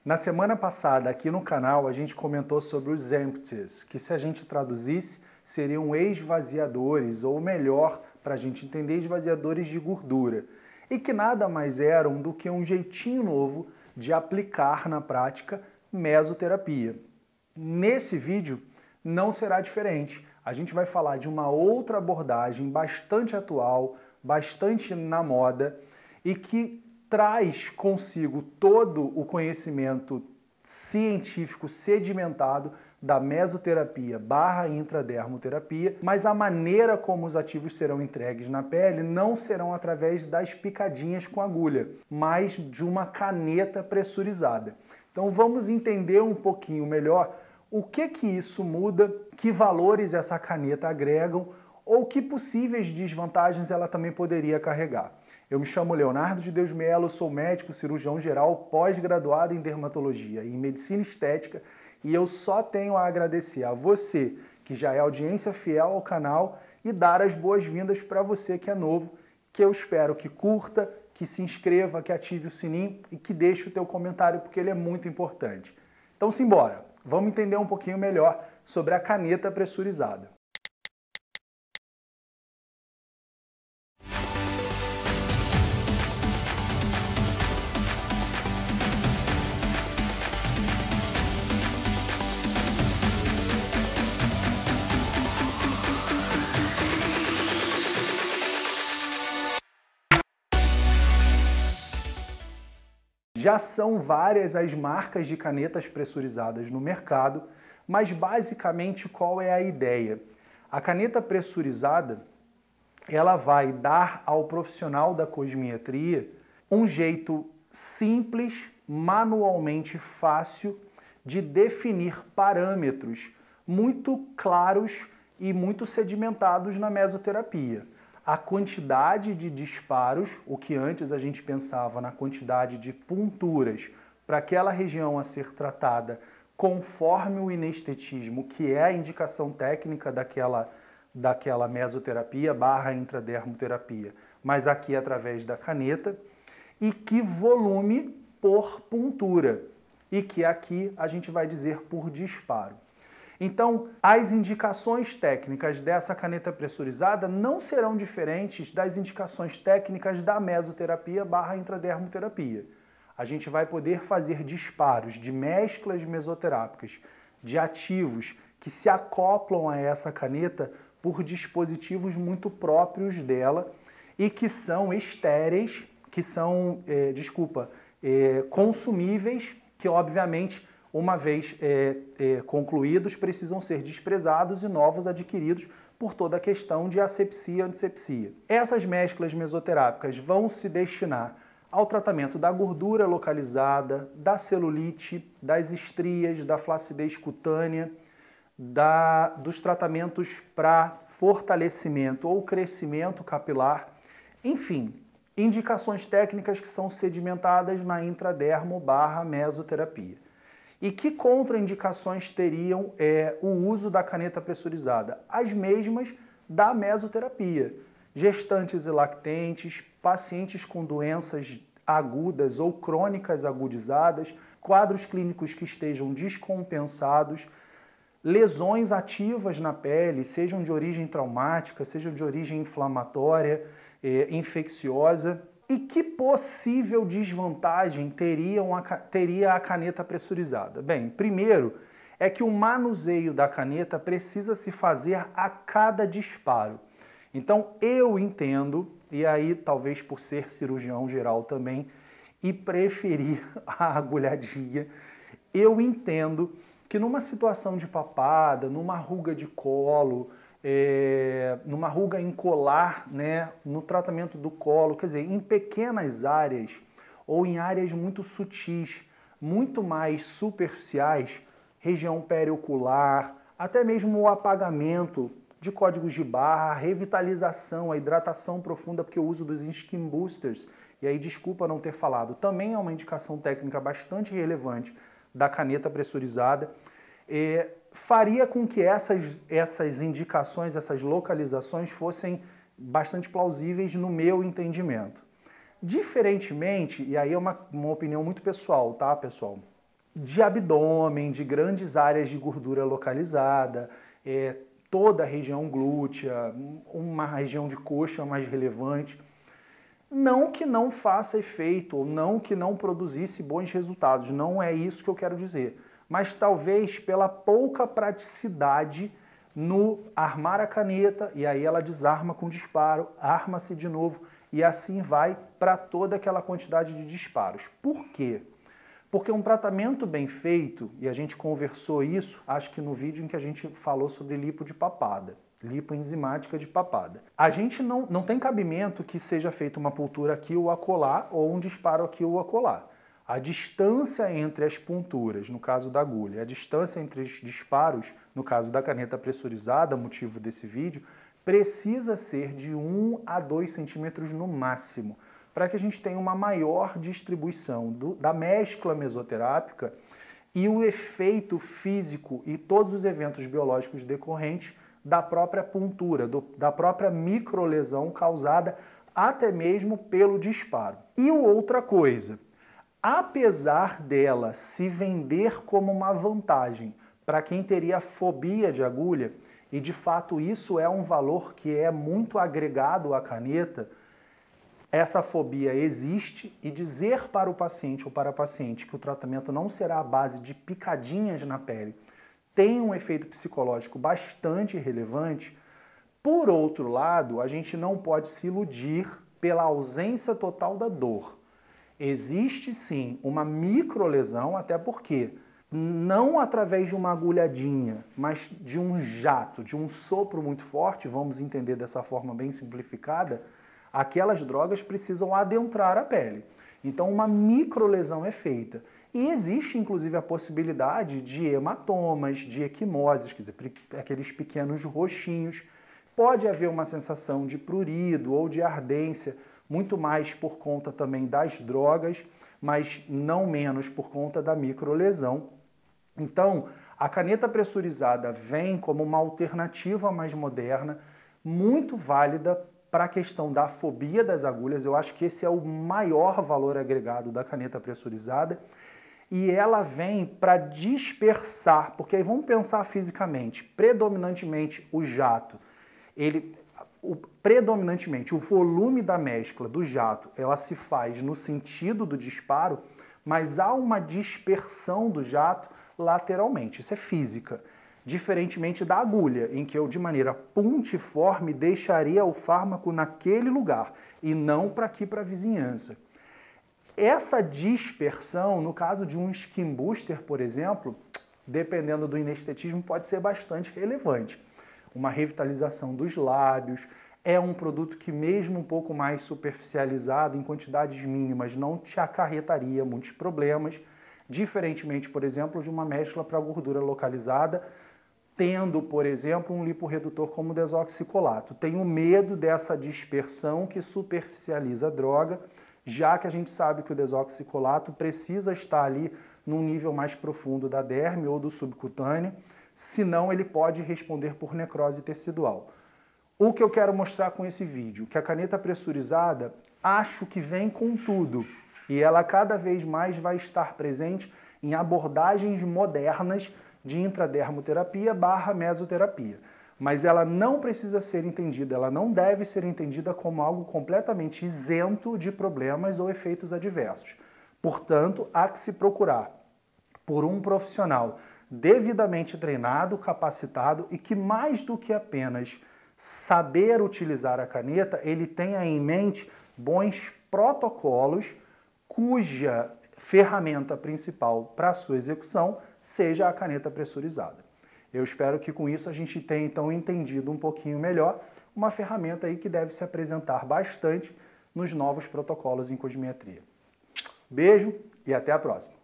Na semana passada, aqui no canal, a gente comentou sobre os empties, que se a gente traduzisse, seriam esvaziadores, ou melhor, para a gente entender, esvaziadores de gordura. E que nada mais eram do que um jeitinho novo de aplicar na prática mesoterapia. Nesse vídeo não será diferente. A gente vai falar de uma outra abordagem bastante atual, bastante na moda e que traz consigo todo o conhecimento científico sedimentado da mesoterapia / intradermoterapia, mas a maneira como os ativos serão entregues na pele não serão através das picadinhas com agulha, mas de uma caneta pressurizada. Então vamos entender um pouquinho melhor o que isso muda, que valores essa caneta agregam ou que possíveis desvantagens ela também poderia carregar. Eu me chamo Leonardo de Deus Melo, sou médico cirurgião geral, pós-graduado em dermatologia e em medicina estética, e eu só tenho a agradecer a você que já é audiência fiel ao canal e dar as boas-vindas para você que é novo, que eu espero que curta, que se inscreva, que ative o sininho e que deixe o teu comentário porque ele é muito importante. Então simbora, vamos entender um pouquinho melhor sobre a caneta pressurizada. Já são várias as marcas de canetas pressurizadas no mercado, mas basicamente qual é a ideia? A caneta pressurizada, ela vai dar ao profissional da cosmetria um jeito simples, manualmente fácil de definir parâmetros muito claros e muito sedimentados na mesoterapia. A quantidade de disparos, o que antes a gente pensava na quantidade de punturas para aquela região a ser tratada conforme o inestetismo, que é a indicação técnica daquela mesoterapia / intradermoterapia, mas aqui através da caneta, e que volume por puntura, e que aqui a gente vai dizer por disparo. Então, as indicações técnicas dessa caneta pressurizada não serão diferentes das indicações técnicas da mesoterapia / intradermoterapia. A gente vai poder fazer disparos de mesclas mesoterápicas, de ativos que se acoplam a essa caneta por dispositivos muito próprios dela e que são estéreis, que são, consumíveis, que obviamente uma vez concluídos, precisam ser desprezados e novos adquiridos por toda a questão de asepsia e antissepsia. Essas mesclas mesoterápicas vão se destinar ao tratamento da gordura localizada, da celulite, das estrias, da flacidez cutânea, dos tratamentos para fortalecimento ou crescimento capilar, enfim, indicações técnicas que são sedimentadas na intradermo / mesoterapia. E que contraindicações teriam o uso da caneta pressurizada? As mesmas da mesoterapia. Gestantes e lactentes, pacientes com doenças agudas ou crônicas agudizadas, quadros clínicos que estejam descompensados, lesões ativas na pele, sejam de origem traumática, sejam de origem inflamatória, infecciosa. E que possível desvantagem teria a caneta pressurizada? Bem, primeiro é que o manuseio da caneta precisa se fazer a cada disparo. Então eu entendo, e aí talvez por ser cirurgião geral também, e preferir a agulhadinha, eu entendo que numa situação de papada, numa ruga de colo, numa ruga em colar, né, no tratamento do colo, quer dizer, em pequenas áreas ou em áreas muito sutis, muito mais superficiais, região periocular, até mesmo o apagamento de códigos de barra, a revitalização, a hidratação profunda, porque o uso dos skin boosters, e aí desculpa não ter falado, também é uma indicação técnica bastante relevante da caneta pressurizada, faria com que essas indicações, essas localizações fossem bastante plausíveis no meu entendimento. Diferentemente, e aí é uma opinião muito pessoal, tá, pessoal? de abdômen, de grandes áreas de gordura localizada, toda a região glútea, uma região de coxa mais relevante. Não que não faça efeito, ou não que não produzisse bons resultados, não é isso que eu quero dizer. Mas talvez pela pouca praticidade no armar a caneta, e aí ela desarma com disparo, arma-se de novo, e assim vai para toda aquela quantidade de disparos. Por quê? Porque um tratamento bem feito, e a gente conversou isso, acho que no vídeo em que a gente falou sobre lipo de papada, lipoenzimática de papada. A gente não tem cabimento que seja feita uma puntura aqui ou acolá, ou um disparo aqui ou acolá. A distância entre as punturas, no caso da agulha, a distância entre os disparos, no caso da caneta pressurizada, motivo desse vídeo, precisa ser de 1 a 2 centímetros no máximo, para que a gente tenha uma maior distribuição da mescla mesoterápica e o efeito físico e todos os eventos biológicos decorrentes da própria puntura, da própria microlesão causada até mesmo pelo disparo. E outra coisa, apesar dela se vender como uma vantagem para quem teria fobia de agulha, e de fato isso é um valor que é muito agregado à caneta, essa fobia existe, e dizer para o paciente ou para a paciente que o tratamento não será à base de picadinhas na pele tem um efeito psicológico bastante relevante. Por outro lado, a gente não pode se iludir pela ausência total da dor. Existe sim uma microlesão, até porque não através de uma agulhadinha, mas de um jato, de um sopro muito forte, vamos entender dessa forma bem simplificada, aquelas drogas precisam adentrar a pele. Então uma microlesão é feita. E existe inclusive a possibilidade de hematomas, de equimoses, quer dizer, aqueles pequenos roxinhos. Pode haver uma sensação de prurido ou de ardência, muito mais por conta também das drogas, mas não menos por conta da microlesão. Então, a caneta pressurizada vem como uma alternativa mais moderna, muito válida para a questão da fobia das agulhas. Eu acho que esse é o maior valor agregado da caneta pressurizada. E ela vem para dispersar, porque aí vamos pensar fisicamente, predominantemente o jato, predominantemente o volume da mescla do jato, ela se faz no sentido do disparo, mas há uma dispersão do jato lateralmente, isso é física. Diferentemente da agulha, em que eu de maneira pontiforme deixaria o fármaco naquele lugar e não para aqui para a vizinhança. Essa dispersão, no caso de um skin booster, por exemplo, dependendo do inestetismo, pode ser bastante relevante. Uma revitalização dos lábios, é um produto que mesmo um pouco mais superficializado, em quantidades mínimas, não te acarretaria muitos problemas, diferentemente, por exemplo, de uma mescla para gordura localizada, tendo, por exemplo, um liporedutor como o desoxicolato. Tenho medo dessa dispersão que superficializa a droga, já que a gente sabe que o desoxicolato precisa estar ali num nível mais profundo da derme ou do subcutâneo, senão ele pode responder por necrose tecidual. O que eu quero mostrar com esse vídeo? Que a caneta pressurizada, acho que vem com tudo, e ela cada vez mais vai estar presente em abordagens modernas de intradermoterapia / mesoterapia. Mas ela não precisa ser entendida, ela não deve ser entendida como algo completamente isento de problemas ou efeitos adversos. Portanto, há que se procurar por um profissional devidamente treinado, capacitado e que, mais do que apenas saber utilizar a caneta, ele tenha em mente bons protocolos cuja ferramenta principal para a sua execução seja a caneta pressurizada. Eu espero que com isso a gente tenha então entendido um pouquinho melhor uma ferramenta aí que deve se apresentar bastante nos novos protocolos em cosmetria. Beijo e até a próxima!